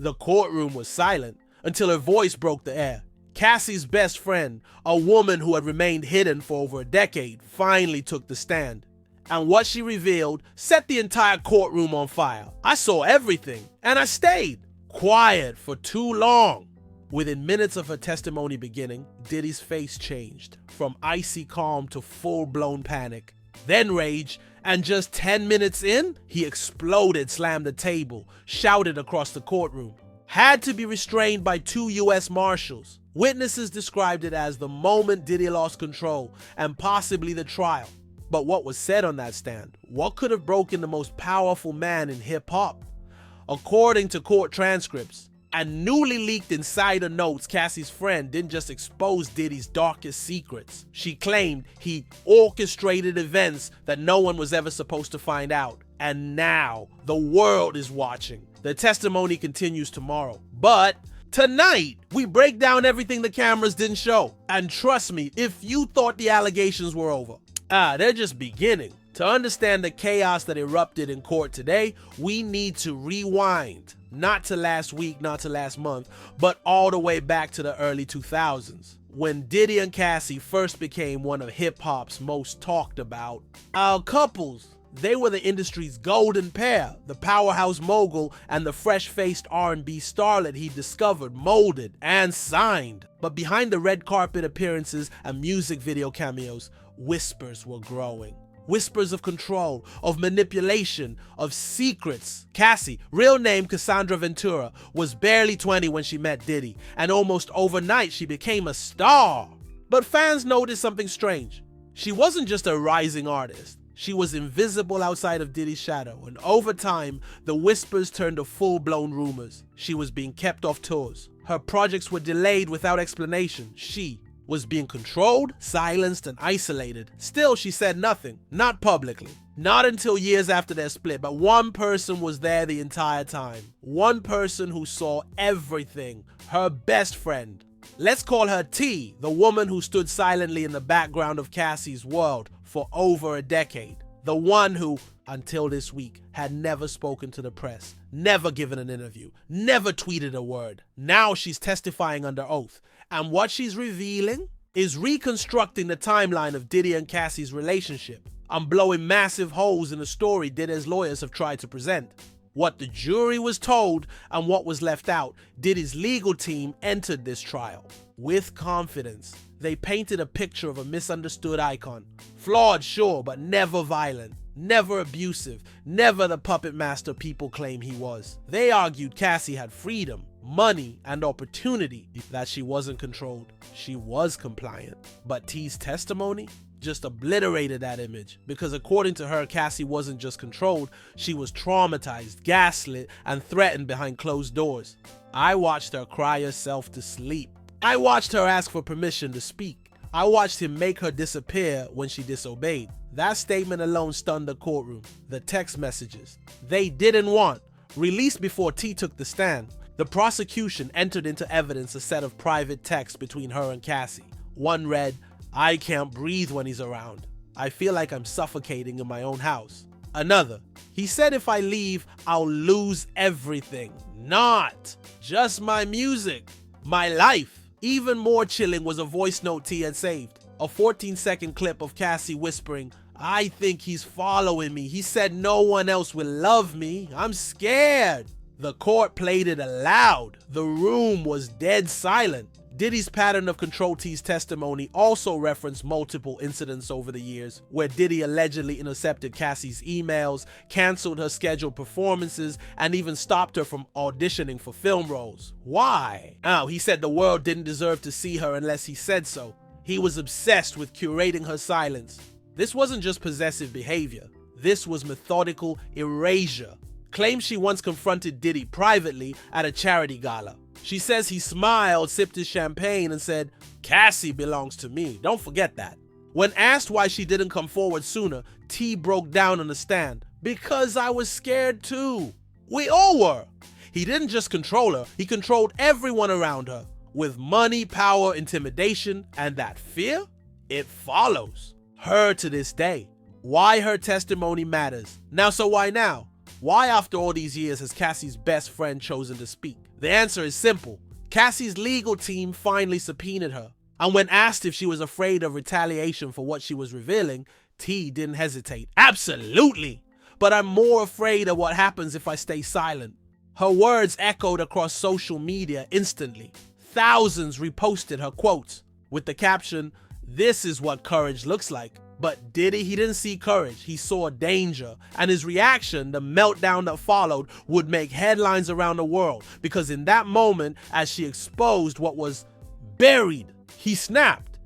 The courtroom was silent until her voice broke the air. Cassie's best friend, a woman who had remained hidden for over a decade, finally took the stand. And what she revealed set the entire courtroom on fire. I saw everything, and I stayed quiet for too long. Within minutes of her testimony beginning, Diddy's face changed from icy calm to full-blown panic, then rage, and just 10 minutes in, he exploded, slammed the table, shouted across the courtroom. Had to be restrained by 2 U.S. Marshals. Witnesses described it as the moment Diddy lost control and possibly the trial. But what was said on that stand? What could have broken the most powerful man in hip-hop? According to court transcripts and newly leaked insider notes, Cassie's friend didn't just expose Diddy's darkest secrets. She claimed he orchestrated events that no one was ever supposed to find out. And now the world is watching. The testimony continues tomorrow. But tonight, we break down everything the cameras didn't show. And trust me, if you thought the allegations were over, they're just beginning. To understand the chaos that erupted in court today, we need to rewind. Not to last week, not to last month, but all the way back to the early 2000s, when Diddy and Cassie first became one of hip-hop's most talked about couples. They were the industry's golden pair, the powerhouse mogul and the fresh-faced R&B starlet he discovered, molded, and signed. But behind the red carpet appearances and music video cameos, whispers were growing. Whispers of control, of manipulation, of secrets. Cassie, real name Cassandra Ventura, was barely 20 when she met Diddy, and almost overnight she became a star. But fans noticed something strange. She wasn't just a rising artist. She was invisible outside of Diddy's shadow, and over time, the whispers turned to full-blown rumors. She was being kept off tours. Her projects were delayed without explanation. She was being controlled, silenced, and isolated. Still, she said nothing, not publicly. Not until years after their split, but one person was there the entire time. One person who saw everything, her best friend. Let's call her T, the woman who stood silently in the background of Cassie's world for over a decade. The one who, until this week, had never spoken to the press, never given an interview, never tweeted a word. Now she's testifying under oath. And what she's revealing is reconstructing the timeline of Diddy and Cassie's relationship. I'm blowing massive holes in the story Diddy's lawyers have tried to present. What the jury was told and what was left out, Diddy's legal team entered this trial with confidence. They painted a picture of a misunderstood icon. Flawed, sure, but never violent, never abusive, never the puppet master people claim he was. They argued Cassie had freedom, money, and opportunity, that she wasn't controlled. She was compliant. But T's testimony just obliterated that image, because according to her, Cassie wasn't just controlled, she was traumatized, gaslit, and threatened behind closed doors. I watched her cry herself to sleep. I watched her ask for permission to speak. I watched him make her disappear when she disobeyed. That statement alone stunned the courtroom. The text messages they didn't want, released before T took the stand. The prosecution entered into evidence a set of private texts between her and Cassie. One read, "I can't breathe when he's around. I feel like I'm suffocating in my own house." Another, "He said if I leave, I'll lose everything. Not just my music, my life." Even more chilling was a voice note T had saved. A 14-second clip of Cassie whispering, "I think he's following me. He said no one else will love me. I'm scared." The court played it aloud. The room was dead silent. Diddy's pattern of control T's testimony also referenced multiple incidents over the years where Diddy allegedly intercepted Cassie's emails, canceled her scheduled performances, and even stopped her from auditioning for film roles. Why? He said the world didn't deserve to see her unless he said so. He was obsessed with curating her silence. This wasn't just possessive behavior. This was methodical erasure. Claims she once confronted Diddy privately at a charity gala. She says he smiled, sipped his champagne, and said, "Cassie belongs to me. Don't forget that." When asked why she didn't come forward sooner, T broke down on the stand. "Because I was scared too. We all were." He didn't just control her, he controlled everyone around her. With money, power, intimidation, and that fear, it follows her to this day. Why her testimony matters. So why now? Why after all these years has Cassie's best friend chosen to speak? The answer is simple. Cassie's legal team finally subpoenaed her, and when asked if she was afraid of retaliation for what she was revealing, T didn't hesitate. Absolutely! But I'm more afraid of what happens if I stay silent. Her words echoed across social media instantly. Thousands reposted her quotes with the caption, "This is what courage looks like." But Diddy, he didn't see courage, he saw danger. And his reaction, the meltdown that followed, would make headlines around the world. Because in that moment, as she exposed what was buried, he snapped.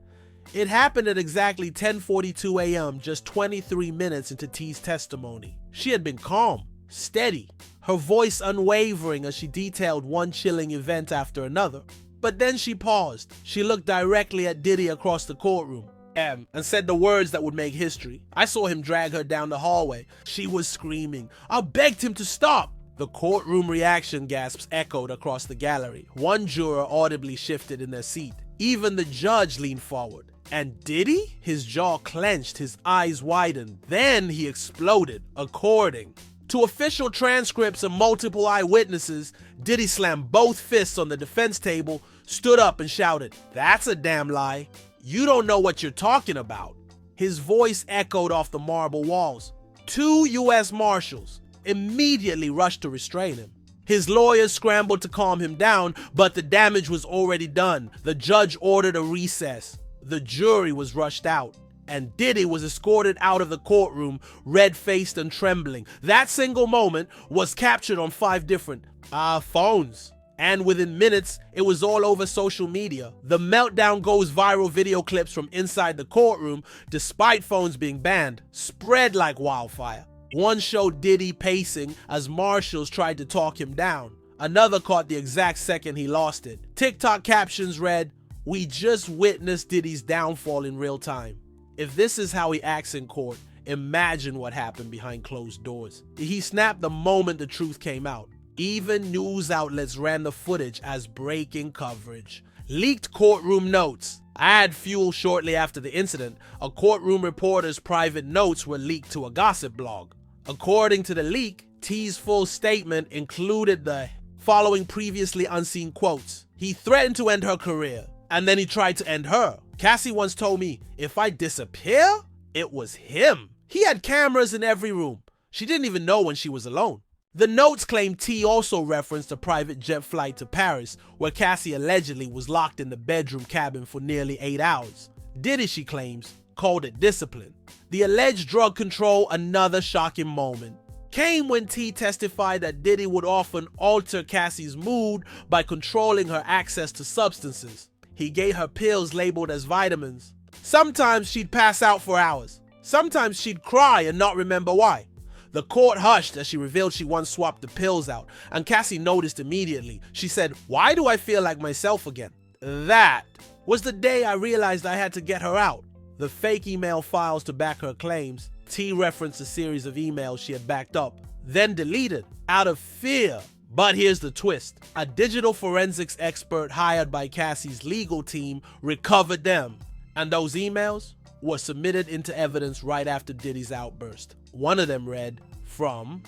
It happened at exactly 10:42 a.m., just 23 minutes into T's testimony. She had been calm, steady, her voice unwavering as she detailed one chilling event after another. But then she paused. She looked directly at Diddy across the courtroom and said the words that would make history. I saw him drag her down the hallway. She was screaming. I begged him to stop. The courtroom reaction gasps echoed across the gallery. One juror audibly shifted in their seat. Even the judge leaned forward. And Diddy? His jaw clenched, his eyes widened. Then he exploded. According to official transcripts and multiple eyewitnesses, Diddy slammed both fists on the defense table, stood up and shouted, "That's a damn lie. You don't know what you're talking about." His voice echoed off the marble walls. 2 U.S. Marshals immediately rushed to restrain him. His lawyers scrambled to calm him down, but the damage was already done. The judge ordered a recess. The jury was rushed out, and Diddy was escorted out of the courtroom, red-faced and trembling. That single moment was captured on 5 different phones. And within minutes, it was all over social media. The meltdown goes viral. Video clips from inside the courtroom, despite phones being banned, spread like wildfire. One showed Diddy pacing as marshals tried to talk him down. Another caught the exact second he lost it. TikTok captions read, "We just witnessed Diddy's downfall in real time." If this is how he acts in court, imagine what happened behind closed doors. He snapped the moment the truth came out. Even news outlets ran the footage as breaking coverage. Leaked courtroom notes. Add fuel shortly after the incident. A courtroom reporter's private notes were leaked to a gossip blog. According to the leak, T's full statement included the following previously unseen quotes. He threatened to end her career, and then he tried to end her. Cassie once told me, if I disappear, it was him. He had cameras in every room. She didn't even know when she was alone. The notes claim T also referenced a private jet flight to Paris, where Cassie allegedly was locked in the bedroom cabin for nearly 8 hours. Diddy, she claims, called it discipline. The alleged drug control, another shocking moment, came when T testified that Diddy would often alter Cassie's mood by controlling her access to substances. He gave her pills labeled as vitamins. Sometimes she'd pass out for hours. Sometimes she'd cry and not remember why. The court hushed as she revealed she once swapped the pills out, and Cassie noticed immediately. She said, "Why do I feel like myself again?" That was the day I realized I had to get her out. The fake email files to back her claims. T referenced a series of emails she had backed up, then deleted, out of fear. But here's the twist. A digital forensics expert hired by Cassie's legal team recovered them, and those emails were submitted into evidence right after Diddy's outburst. One of them read, from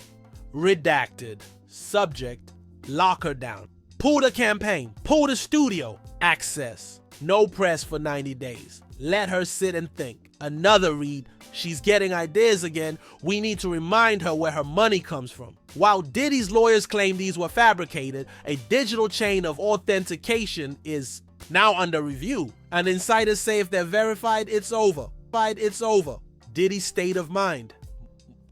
redacted, subject, lock her down, pull the campaign, pull the studio, access, no press for 90 days, let her sit and think. Another read, she's getting ideas again, we need to remind her where her money comes from. While Diddy's lawyers claim these were fabricated, a digital chain of authentication is now under review, and insiders say if they're verified, it's over. It's over. Diddy's state of mind.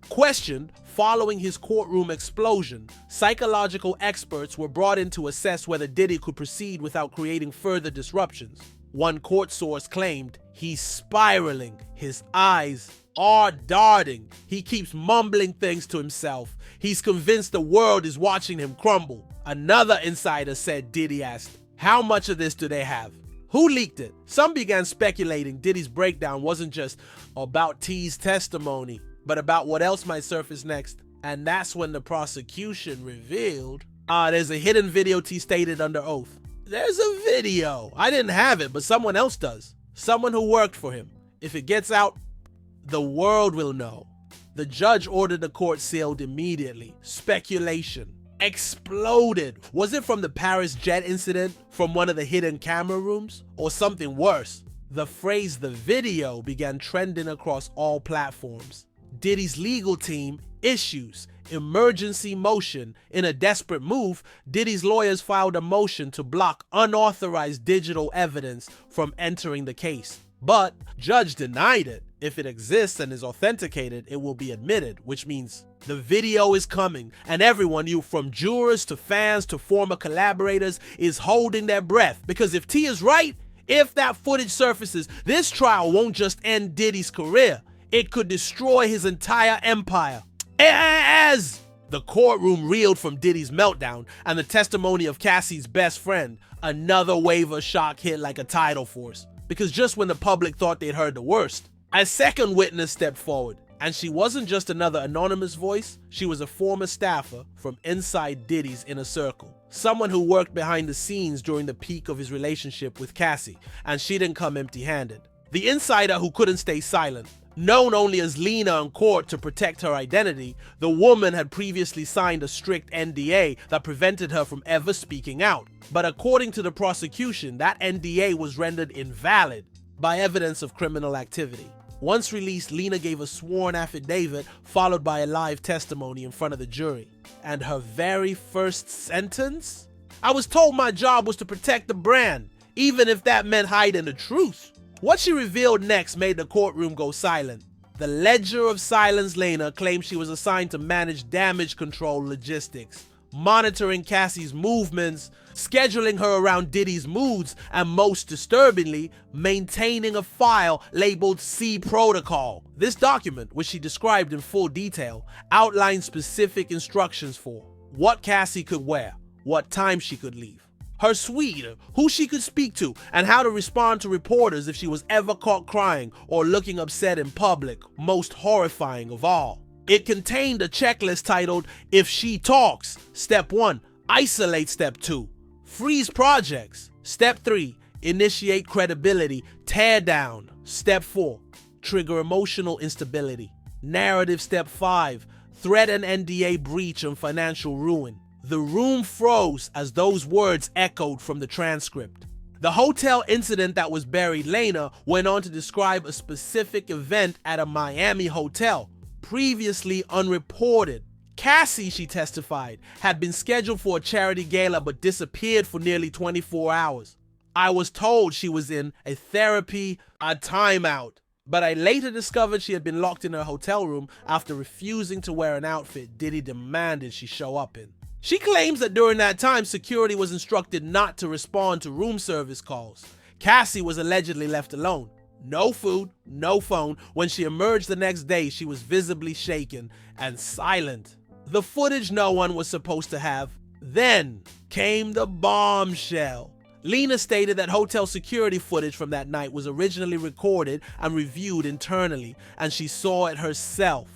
Questioned following his courtroom explosion, psychological experts were brought in to assess whether Diddy could proceed without creating further disruptions. One court source claimed he's spiraling, his eyes are darting, he keeps mumbling things to himself, he's convinced the world is watching him crumble. Another insider said Diddy asked, "How much of this do they have? Who leaked it?" Some began speculating Diddy's breakdown wasn't just about T's testimony, but about what else might surface next. And that's when the prosecution revealed, there's a hidden video T stated under oath. There's a video. I didn't have it, but someone else does. Someone who worked for him. If it gets out, the world will know. The judge ordered the court sealed immediately. Speculation exploded. Was it from the Paris jet incident, from one of the hidden camera rooms, or something worse? The phrase "the video" began trending across all platforms. Diddy's legal team issues emergency motion. In a desperate move, Diddy's lawyers filed a motion to block unauthorized digital evidence from entering the case. But judge denied it. If it exists and is authenticated, it will be admitted, which means the video is coming, and everyone, you from jurors to fans to former collaborators, is holding their breath, because if T is right, if that footage surfaces, this trial won't just end Diddy's career, it could destroy his entire empire. As the courtroom reeled from Diddy's meltdown and the testimony of Cassie's best friend, another wave of shock hit like a tidal force. Because just when the public thought they'd heard the worst, a second witness stepped forward. And she wasn't just another anonymous voice, she was a former staffer from inside Diddy's inner circle. Someone who worked behind the scenes during the peak of his relationship with Cassie, and she didn't come empty-handed. The insider who couldn't stay silent. Known only as Lena in court to protect her identity, the woman had previously signed a strict NDA that prevented her from ever speaking out. But according to the prosecution, that NDA was rendered invalid by evidence of criminal activity. Once released, Lena gave a sworn affidavit followed by a live testimony in front of the jury. And her very first sentence? "I was told my job was to protect the brand, even if that meant hiding the truth." What she revealed next made the courtroom go silent. The Ledger of Silence Lena claimed she was assigned to manage damage control logistics, monitoring Cassie's movements, scheduling her around Diddy's moods, and most disturbingly, maintaining a file labeled C Protocol. This document, which she described in full detail, outlined specific instructions for what Cassie could wear, what time she could leave, her suite, who she could speak to, and how to respond to reporters if she was ever caught crying or looking upset in public, most horrifying of all. It contained a checklist titled, "If she talks." Step 1, isolate. Step 2, freeze projects. Step 3, initiate credibility, tear down. Step 4, trigger emotional instability. Narrative. Step 5, threat and NDA breach and financial ruin. The room froze as those words echoed from the transcript. The hotel incident that was buried Lena went on to describe a specific event at a Miami hotel, previously unreported. Cassie, she testified, had been scheduled for a charity gala but disappeared for nearly 24 hours. "I was told she was in a timeout, but I later discovered she had been locked in her hotel room after refusing to wear an outfit Diddy demanded she show up in." She claims that during that time, security was instructed not to respond to room service calls. Cassie was allegedly left alone. No food, no phone. When she emerged the next day, she was visibly shaken and silent. The footage no one was supposed to have. Then came the bombshell. Lena stated that hotel security footage from that night was originally recorded and reviewed internally, and she saw it herself.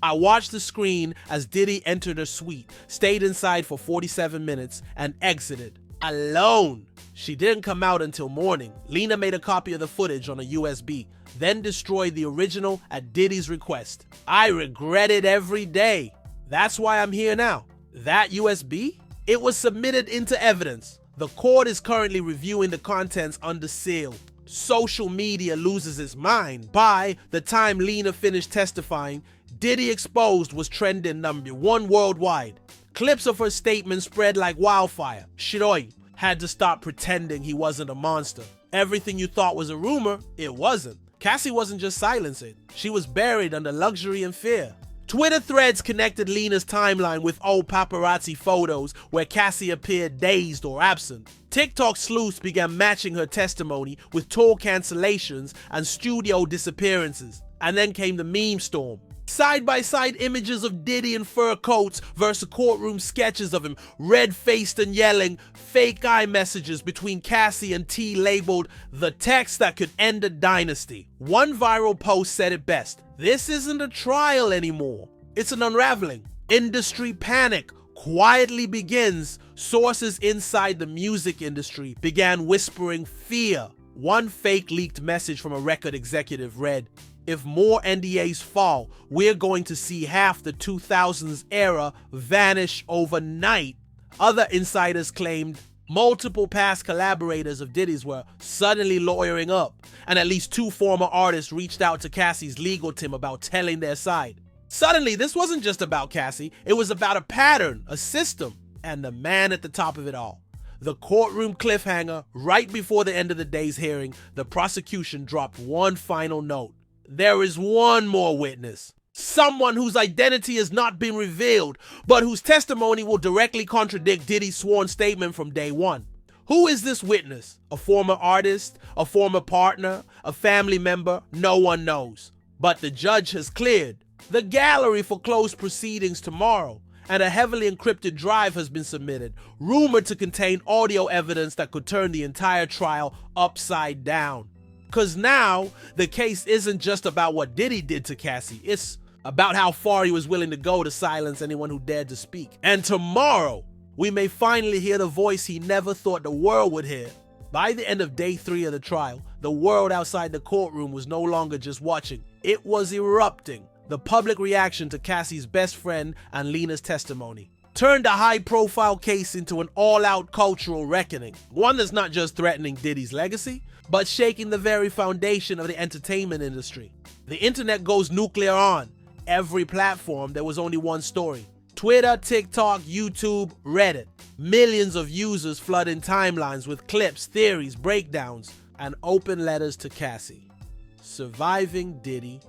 "I watched the screen as Diddy entered her suite, stayed inside for 47 minutes, and exited. Alone." She didn't come out until morning. Lena made a copy of the footage on a USB, then destroyed the original at Diddy's request. "I regret it every day. That's why I'm here now." That USB? It was submitted into evidence. The court is currently reviewing the contents under seal. Social media loses its mind. By the time Lena finished testifying, Diddy Exposed was trending #1 worldwide. Clips of her statement spread like wildfire. Shiroi had to stop pretending he wasn't a monster. Everything you thought was a rumor, it wasn't. Cassie wasn't just silencing, she was buried under luxury and fear. Twitter threads connected Lena's timeline with old paparazzi photos where Cassie appeared dazed or absent. TikTok sleuths began matching her testimony with tour cancellations and studio disappearances. And then came the meme storm. Side-by-side images of Diddy in fur coats versus courtroom sketches of him red-faced and yelling, fake iMessages between Cassie and T labeled the text that could end a dynasty. One viral post said it best: "This isn't a trial anymore, it's an unraveling. Industry panic quietly begins." Sources inside the music industry began whispering fear. One fake leaked message from a record executive read, If more NDAs fall, we're going to see half the 2000s era vanish overnight. Other insiders claimed multiple past collaborators of Diddy's were suddenly lawyering up, and at least 2 former artists reached out to Cassie's legal team about telling their side. Suddenly, this wasn't just about Cassie, it was about a pattern, a system, and the man at the top of it all. The courtroom cliffhanger, right before the end of the day's hearing, the prosecution dropped one final note. There is one more witness. Someone whose identity has not been revealed, but whose testimony will directly contradict Diddy's sworn statement from day one. Who is this witness? A former artist? A former partner? A family member? No one knows. But the judge has cleared the gallery for closed proceedings tomorrow, and a heavily encrypted drive has been submitted, rumored to contain audio evidence that could turn the entire trial upside down. Because now, the case isn't just about what Diddy did to Cassie, it's about how far he was willing to go to silence anyone who dared to speak. And tomorrow, we may finally hear the voice he never thought the world would hear. By the end of day 3 of the trial, the world outside the courtroom was no longer just watching, it was erupting. The public reaction to Cassie's best friend and Lena's testimony turned a high-profile case into an all-out cultural reckoning, one that's not just threatening Diddy's legacy, but shaking the very foundation of the entertainment industry. The internet goes nuclear on every platform. There was only one story. Twitter, TikTok, YouTube, Reddit. Millions of users flooding timelines with clips, theories, breakdowns, and open letters to Cassie. Surviving Diddy,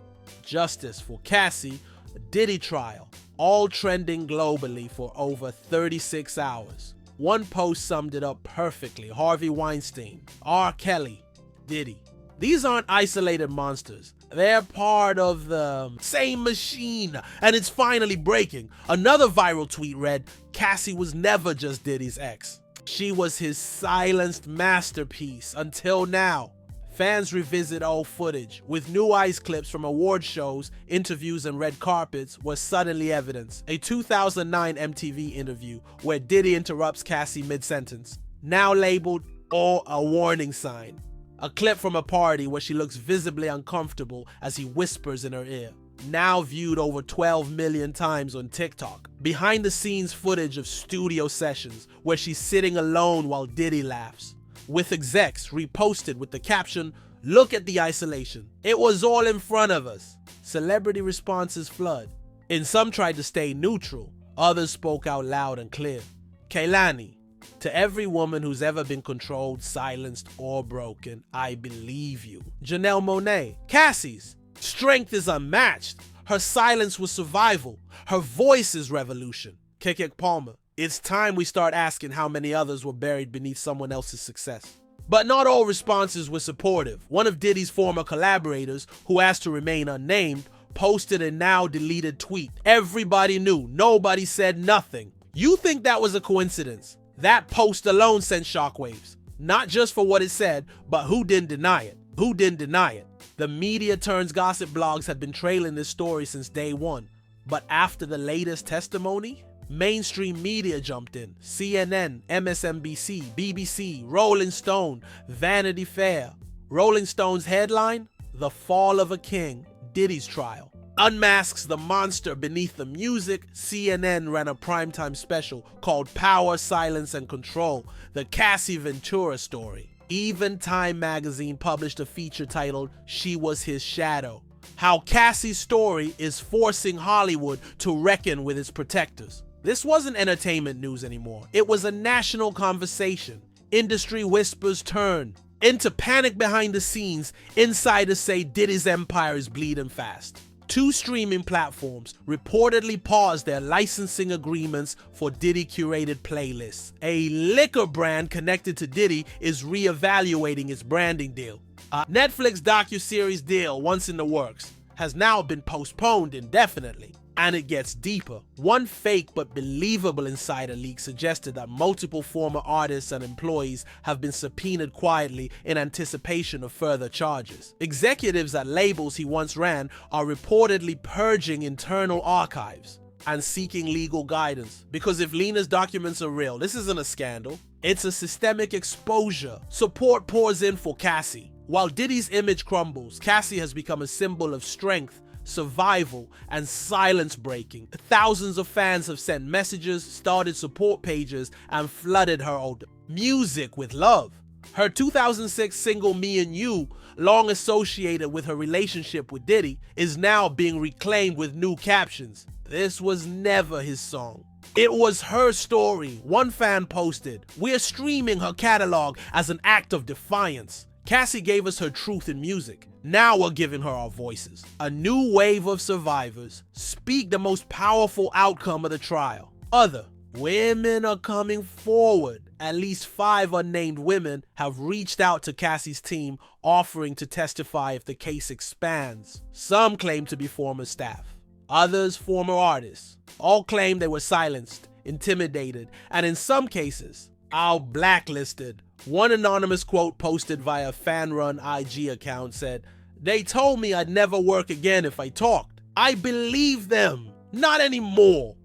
justice for Cassie, a Diddy trial, all trending globally for over 36 hours. One post summed it up perfectly. Harvey Weinstein, R. Kelly, Diddy. These aren't isolated monsters. They're part of the same machine, and it's finally breaking. Another viral tweet read, Cassie was never just Diddy's ex. She was his silenced masterpiece until now. Fans revisit old footage, with new ice clips from award shows, interviews, and red carpets were suddenly evidence. A 2009 MTV interview where Diddy interrupts Cassie mid-sentence, now labeled or a warning sign. A clip from a party where she looks visibly uncomfortable as he whispers in her ear, now viewed over 12 million times on TikTok. Behind the scenes footage of studio sessions where she's sitting alone while Diddy laughs, with execs reposted with the caption, "Look at the isolation. It was all in front of us." Celebrity responses flood. And some tried to stay neutral. Others spoke out loud and clear. Kehlani, to every woman who's ever been controlled, silenced, or broken, I believe you. Janelle Monáe, Cassie's strength is unmatched. Her silence was survival. Her voice is revolution. Keke Palmer, it's time we start asking how many others were buried beneath someone else's success. But not all responses were supportive. One of Diddy's former collaborators, who asked to remain unnamed, posted a now deleted tweet. Everybody knew, nobody said nothing. You think that was a coincidence? That post alone sent shockwaves. Not just for what it said, but who didn't deny it? Who didn't deny it? The media turns gossip blogs had been trailing this story since day one. But after the latest testimony, mainstream media jumped in. CNN, MSNBC, BBC, Rolling Stone, Vanity Fair. Rolling Stone's headline, "The Fall of a King, Diddy's Trial." Unmasks the monster beneath the music. CNN ran a primetime special called Power, Silence, and Control, the Cassie Ventura story. Even Time magazine published a feature titled, "She Was His Shadow," how Cassie's story is forcing Hollywood to reckon with its protectors. This wasn't entertainment news anymore. It was a national conversation. Industry whispers turn into panic behind the scenes. Insiders say Diddy's empire is bleeding fast. 2 streaming platforms reportedly paused their licensing agreements for Diddy-curated playlists. A liquor brand connected to Diddy is reevaluating its branding deal. A Netflix docuseries deal, once in the works, has now been postponed indefinitely. And it gets deeper. One fake but believable insider leak suggested that multiple former artists and employees have been subpoenaed quietly in anticipation of further charges. Executives at labels he once ran are reportedly purging internal archives and seeking legal guidance. Because if Lena's documents are real, this isn't a scandal. It's a systemic exposure. Support pours in for Cassie. While Diddy's image crumbles, Cassie has become a symbol of strength, survival, and silence breaking. Thousands of fans have sent messages, started support pages, and flooded her old music with love. Her 2006 single Me and You, long associated with her relationship with Diddy, is now being reclaimed with new captions. This was never his song. It was her story. One fan posted, "We're streaming her catalog as an act of defiance. Cassie gave us her truth in music. Now we're giving her our voices. A new wave of survivors speak the most powerful outcome of the trial. Other women are coming forward. At least 5 unnamed women have reached out to Cassie's team offering to testify if the case expands. Some claim to be former staff. Others former artists. All claim they were silenced, intimidated, and in some cases, blacklisted." One anonymous quote posted via a fan-run IG account said, "They told me I'd never work again if I talked. I believe them. Not anymore."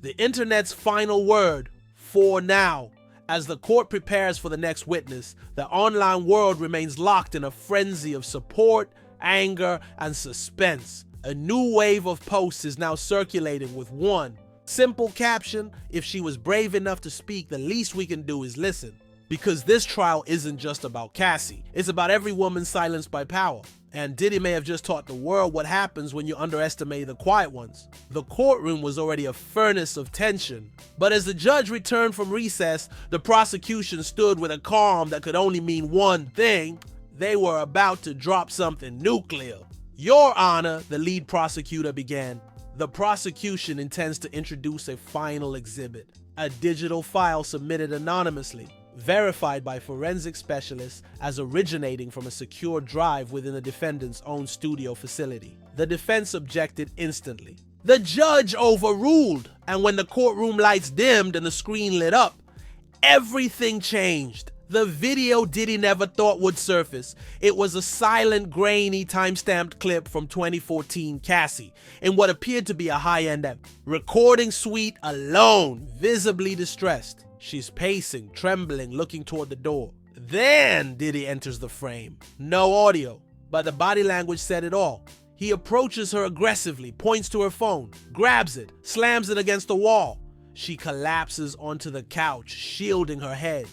The internet's final word, for now. As the court prepares for the next witness, the online world remains locked in a frenzy of support, anger, and suspense. A new wave of posts is now circulating with one simple caption: "If she was brave enough to speak, the least we can do is listen." Because this trial isn't just about Cassie, it's about every woman silenced by power. And Diddy may have just taught the world what happens when you underestimate the quiet ones. The courtroom was already a furnace of tension. But as the judge returned from recess, the prosecution stood with a calm that could only mean one thing: they were about to drop something nuclear. "Your Honor," the lead prosecutor began, "the prosecution intends to introduce a final exhibit, a digital file submitted anonymously, verified by forensic specialists as originating from a secure drive within the defendant's own studio facility." The defense objected instantly. The judge overruled, and when the courtroom lights dimmed and the screen lit up, everything changed. The video Diddy never thought would surface. It was a silent, grainy, time-stamped clip from 2014 Cassie in what appeared to be a high-end recording suite alone, visibly distressed. She's pacing, trembling, looking toward the door. Then Diddy enters the frame. No audio, but the body language said it all. He approaches her aggressively, points to her phone, grabs it, slams it against the wall. She collapses onto the couch, shielding her head.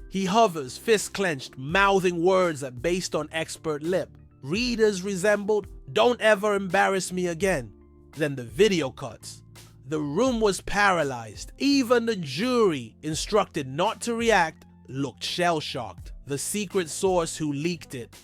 He hovers, fists clenched, mouthing words that, based on expert lip, readers resembled, "Don't ever embarrass me again." Then the video cuts. The room was paralyzed. Even the jury, instructed not to react, looked shell-shocked. The secret source who leaked it,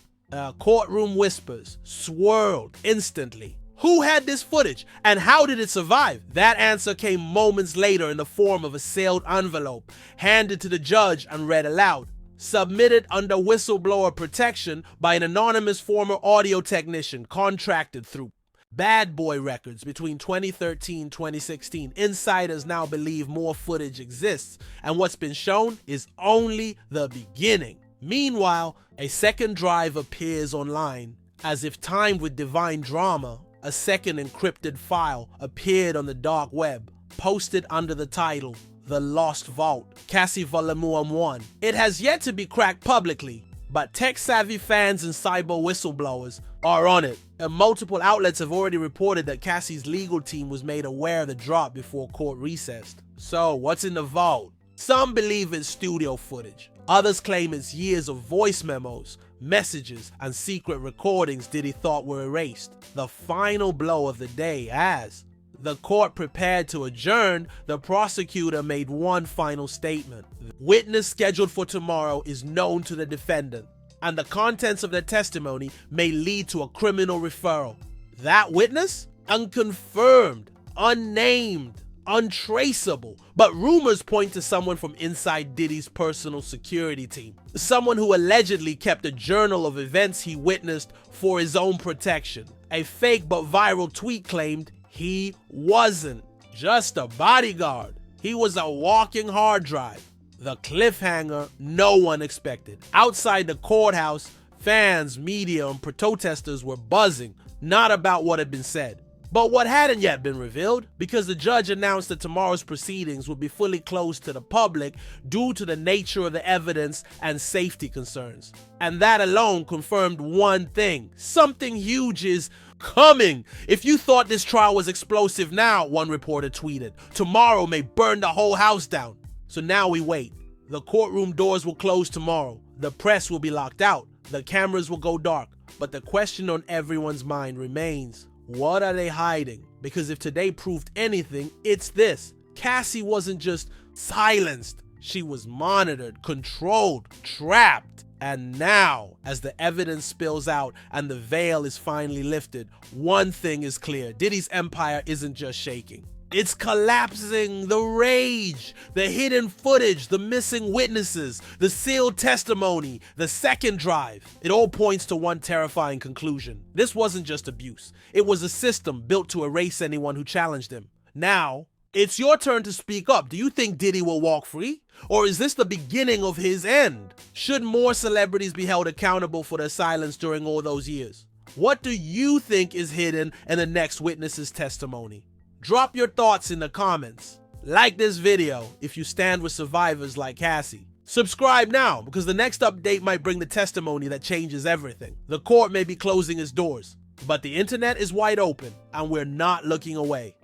courtroom whispers, swirled instantly. Who had this footage, and how did it survive? That answer came moments later in the form of a sealed envelope, handed to the judge and read aloud. Submitted under whistleblower protection by an anonymous former audio technician contracted through Bad Boy Records between 2013 and 2016. Insiders now believe more footage exists, and what's been shown is only the beginning. Meanwhile, a second drive appears online. As if timed with divine drama, a second encrypted file appeared on the dark web, posted under the title, The Lost Vault, Cassie Volume 1. It has yet to be cracked publicly, but tech-savvy fans and cyber whistleblowers are on it, and multiple outlets have already reported that Cassie's legal team was made aware of the drop before court recessed. So, what's in the vault? Some believe it's studio footage. Others claim it's years of voice memos, messages, and secret recordings Diddy thought were erased. The final blow of the day as the court prepared to adjourn, the prosecutor made one final statement. The witness scheduled for tomorrow is known to the defendant, and the contents of their testimony may lead to a criminal referral. That witness? Unconfirmed, unnamed, untraceable, but rumors point to someone from inside Diddy's personal security team. Someone who allegedly kept a journal of events he witnessed for his own protection. A fake but viral tweet claimed he wasn't just a bodyguard. He was a walking hard drive. The cliffhanger no one expected. Outside the courthouse, fans, media, and protesters were buzzing, not about what had been said, But what hadn't yet been revealed, because the judge announced that tomorrow's proceedings would be fully closed to the public due to the nature of the evidence and safety concerns. And that alone confirmed one thing: something huge is coming. If you thought this trial was explosive now, one reporter tweeted, tomorrow may burn the whole house down. So now we wait. The courtroom doors will close tomorrow. The press will be locked out. The cameras will go dark. But the question on everyone's mind remains: what are they hiding? Because if today proved anything, it's this: Cassie wasn't just silenced. She was monitored, controlled, trapped. And now, as the evidence spills out and the veil is finally lifted, one thing is clear: Diddy's empire isn't just shaking. It's collapsing. The rage, the hidden footage, the missing witnesses, the sealed testimony, the second drive. It all points to one terrifying conclusion. This wasn't just abuse. It was a system built to erase anyone who challenged him. Now, it's your turn to speak up. Do you think Diddy will walk free? Or is this the beginning of his end? Should more celebrities be held accountable for their silence during all those years? What do you think is hidden in the next witness's testimony? Drop your thoughts in the comments. Like this video if you stand with survivors like Cassie. Subscribe now, because the next update might bring the testimony that changes everything. The court may be closing its doors, but the internet is wide open, and we're not looking away.